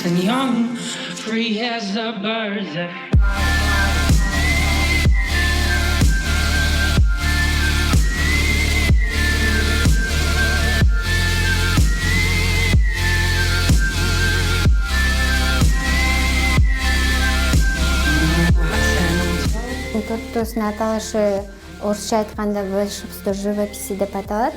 and young, free as a bird. Тортостун аталышы орусча айтканда волшебство живописи деп аталат.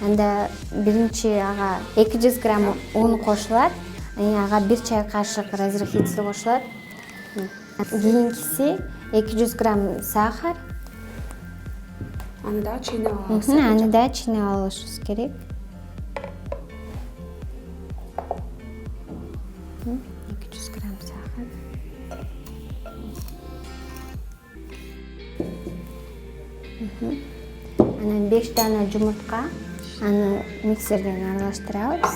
Анда биринчи ага 200 грамм un кошулат, ага 1 чай кашык разрыхитель кошулат. Кийинкиси 200 грамм сахар. Аны да чыйнап алабыз. Аны да чыйнап алышыбыз керек. 200 грамм сахар. Анан 5 дана жумуртка, аны миксерден аралаштырабыз.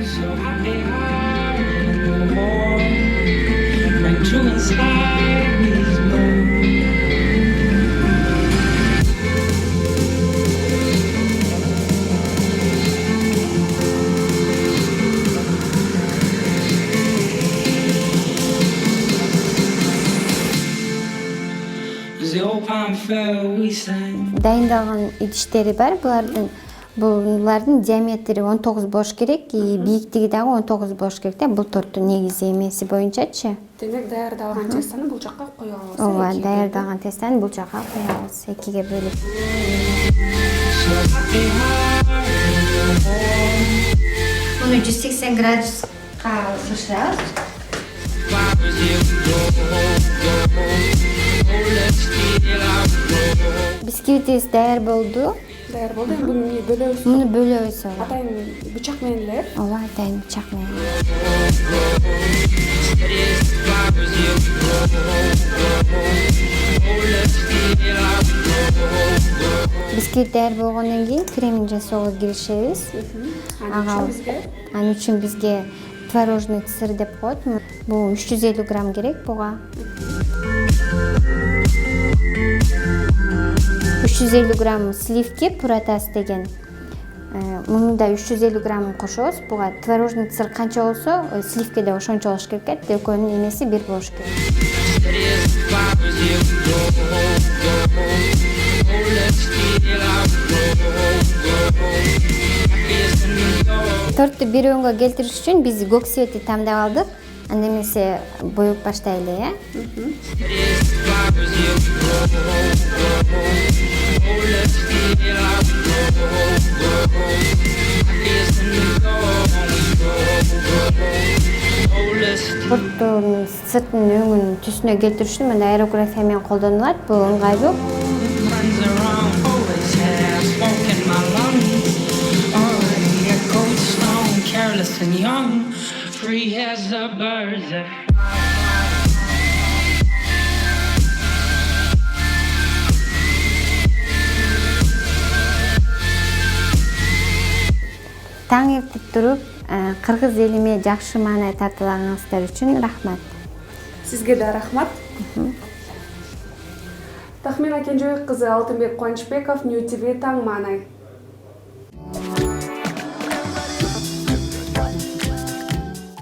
So happy heart in the morning, and true inside is born. The old palm fell, we sang. Дайындалган идиштери бар. Булардын диаметри 19 болуш керек, бийиктиги дагы 19 болуш керек да. Бул торттун негизи эмеси боюнчачы. Демек даярдалган тестаны бул жакка кое алабыз. Ооба, даярдалган тестани бул жакка коебуз, экиге бөлүп. So happy heart in the morning. Муну 180 градуска бышырабыз. Flowers here we go, oh, let's get out. Бисквитибиз даяр болду. Даяр болду. Буну бөлөбүз. Муну бөлөбүз. Атайын бычак менен эле. Ооба, атайын бычак менен. Flowers here we go, oh, let's get out. Бисквит даяр болгондон кийин кремин жасоого киришебиз. Анын үчүн бизге творожный сыр деп коет. Бул 350 грамм керек буга. 350 грамм сливки пуратас деген. Муну да 350 грамм кошобуз. Буга творожный сыр канча болсо, сливки да ошончо болуш керек. Экөөнүн эмеси бир болуш керек. Flowers here we go, oh, let's get out. Торту бир өңгө келтириш үчүн биз көк цветти тандап алдык. Анда эмесе боюп баштайлы, Flowers here we go, oh, let's get out. Торттун сыртын өңүн түсүнө келтириш үчүн мына аэрография менен колдонулат. Бул ыңгайлуу. Runs around, always has smoke in my lungs. Oh, a cold stone, careless and young, free as a bird. Таң эртип туруп, кыргыз элиме жакшы маанай тартуулаганыңыздар үчүн рахмат. Сизге да рахмат. Тахмина Кенжебек кызы, Алтынбек Кубанычбеков, Нью ТВ, Таң маанай.